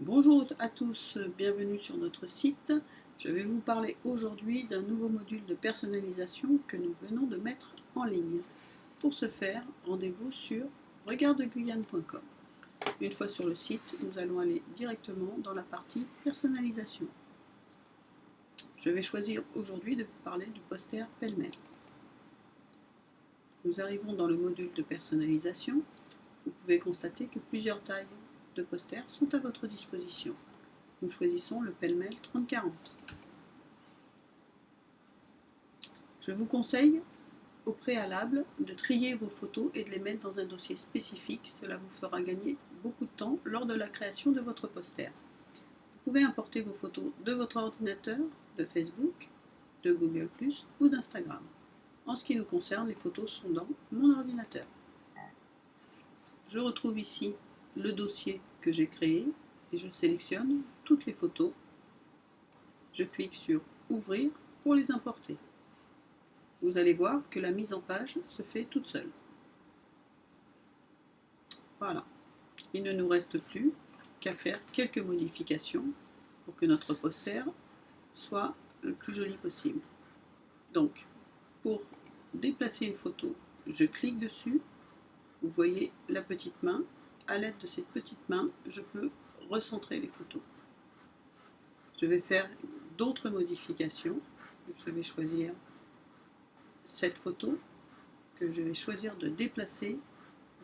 Bonjour à tous, bienvenue sur notre site. Je vais vous parler aujourd'hui d'un nouveau module de personnalisation que nous venons de mettre en ligne. Pour ce faire, rendez-vous sur regardeguyane.com. Une fois sur le site, nous allons aller directement dans la partie personnalisation. Je vais choisir aujourd'hui de vous parler du poster pêle-mêle. Nous arrivons dans le module de personnalisation. Vous pouvez constater que plusieurs tailles de posters sont à votre disposition. Nous choisissons le pêle-mêle 30-40. Je vous conseille au préalable de trier vos photos et de les mettre dans un dossier spécifique. Cela vous fera gagner beaucoup de temps lors de la création de votre poster. Vous pouvez importer vos photos de votre ordinateur, de Facebook, de Google+, ou d'Instagram. En ce qui nous concerne, les photos sont dans mon ordinateur. Je retrouve ici le dossier que j'ai créé et je sélectionne toutes les photos. Je clique sur Ouvrir pour les importer. Vous allez voir que la mise en page se fait toute seule. Voilà. Il ne nous reste plus qu'à faire quelques modifications pour que notre poster soit le plus joli possible. Donc, pour déplacer une photo, je clique dessus. Vous voyez la petite main. À l'aide de cette petite main, je peux recentrer les photos. Je vais faire d'autres modifications. Je vais choisir cette photo que je vais choisir de déplacer,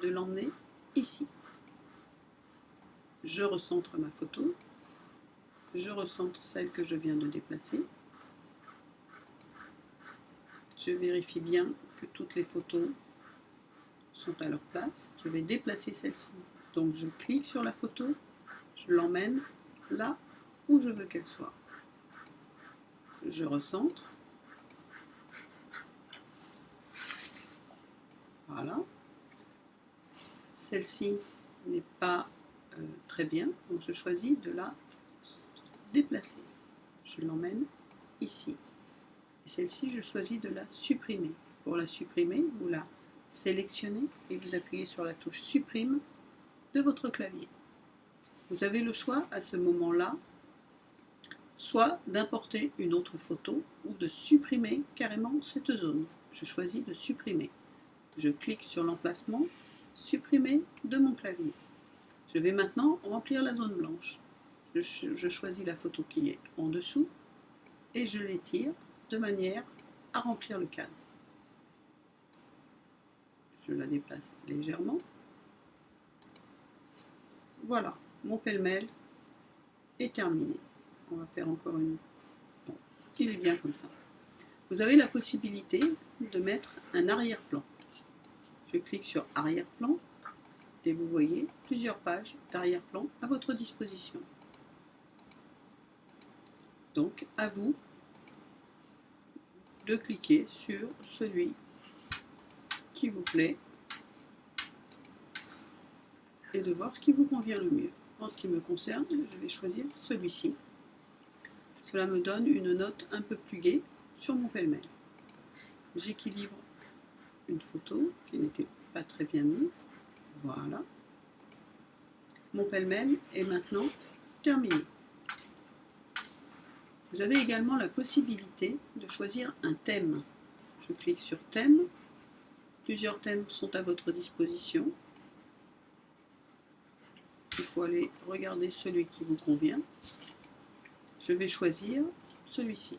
de l'emmener ici. Je recentre ma photo. Je recentre celle que je viens de déplacer. Je vérifie bien que toutes les photos sont à leur place. Je vais déplacer celle-ci. Donc je clique sur la photo, je l'emmène là où je veux qu'elle soit. Je recentre. Voilà. Celle-ci n'est pas très bien, donc je choisis de la déplacer. Je l'emmène ici. Et celle-ci, je choisis de la supprimer. Pour la supprimer, vous la sélectionnez et vous appuyez sur la touche Supprime de votre clavier. Vous avez le choix à ce moment-là, soit d'importer une autre photo ou de supprimer carrément cette zone. Je choisis de supprimer. Je clique sur l'emplacement Supprimer de mon clavier. Je vais maintenant remplir la zone blanche. Je choisis la photo qui est en dessous et je l'étire de manière à remplir le cadre. Je la déplace légèrement. Voilà, mon pêle-mêle est terminé. On va faire encore une. Bon, il est bien comme ça. Vous avez la possibilité de mettre un arrière-plan. Je clique sur arrière-plan et vous voyez plusieurs pages d'arrière-plan à votre disposition. Donc, à vous de cliquer sur celui qui vous plaît et de voir ce qui vous convient le mieux. En ce qui me concerne, je vais choisir celui-ci. Cela me donne une note un peu plus gaie sur mon pêle-mêle. J'équilibre une photo qui n'était pas très bien mise. Voilà. Mon pêle-mêle est maintenant terminé. Vous avez également la possibilité de choisir un thème. Je clique sur thème. Plusieurs thèmes sont à votre disposition. Il faut aller regarder celui qui vous convient. Je vais choisir celui-ci.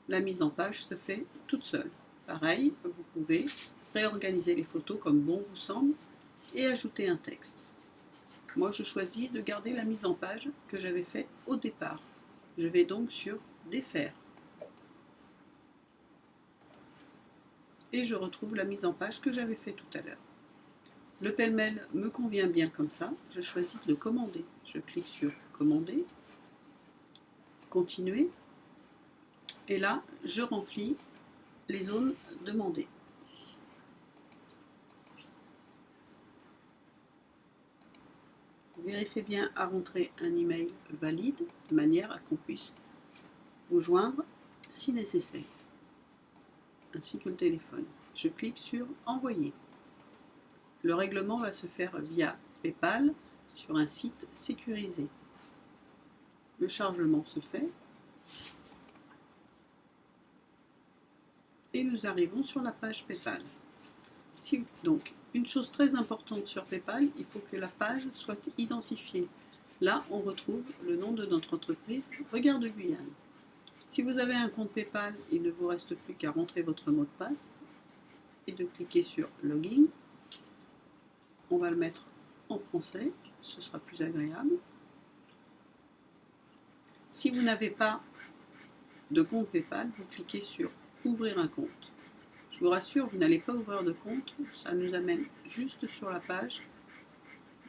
La mise en page se fait toute seule. Pareil, vous pouvez réorganiser les photos comme bon vous semble et ajouter un texte. Moi, je choisis de garder la mise en page que j'avais fait au départ. Je vais donc sur Défaire. Et je retrouve la mise en page que j'avais fait tout à l'heure. Le pêle-mêle me convient bien comme ça. Je choisis de le commander. Je clique sur Commander, Continuer. Et là, je remplis les zones demandées. Vérifiez bien à rentrer un email valide de manière à qu'on puisse vous joindre si nécessaire, ainsi que le téléphone. Je clique sur Envoyer. Le règlement va se faire via PayPal sur un site sécurisé. Le chargement se fait et nous arrivons sur la page PayPal. Donc, une chose très importante sur PayPal, il faut que la page soit identifiée. Là, on retrouve le nom de notre entreprise, Regard de Guyane. Si vous avez un compte PayPal, il ne vous reste plus qu'à rentrer votre mot de passe et de cliquer sur Login. On va le mettre en français, ce sera plus agréable. Si vous n'avez pas de compte PayPal, vous cliquez sur Ouvrir un compte. Je vous rassure, vous n'allez pas ouvrir de compte, ça nous amène juste sur la page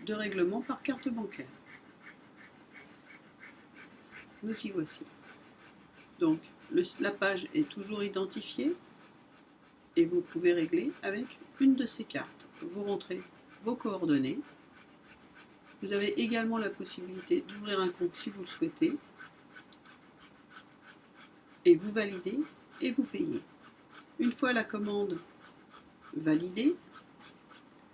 de règlement par carte bancaire. Nous y voici. Donc, la page est toujours identifiée et vous pouvez régler avec une de ces cartes. Vous rentrez vos coordonnées. Vous avez également la possibilité d'ouvrir un compte si vous le souhaitez. Et vous validez et vous payez. Une fois la commande validée,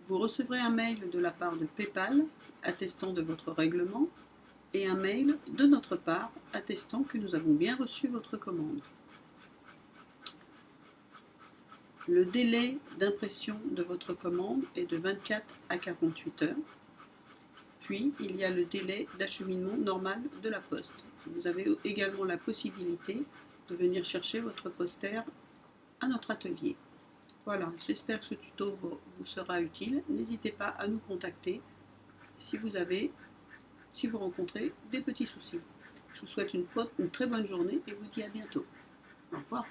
vous recevrez un mail de la part de PayPal attestant de votre règlement et un mail de notre part attestant que nous avons bien reçu votre commande. Le délai d'impression de votre commande est de 24 à 48 heures. Puis, il y a le délai d'acheminement normal de la poste. Vous avez également la possibilité de venir chercher votre poster à notre atelier. Voilà, j'espère que ce tuto vous sera utile. N'hésitez pas à nous contacter si vous rencontrez des petits soucis. Je vous souhaite une très bonne journée et vous dis à bientôt. Au revoir.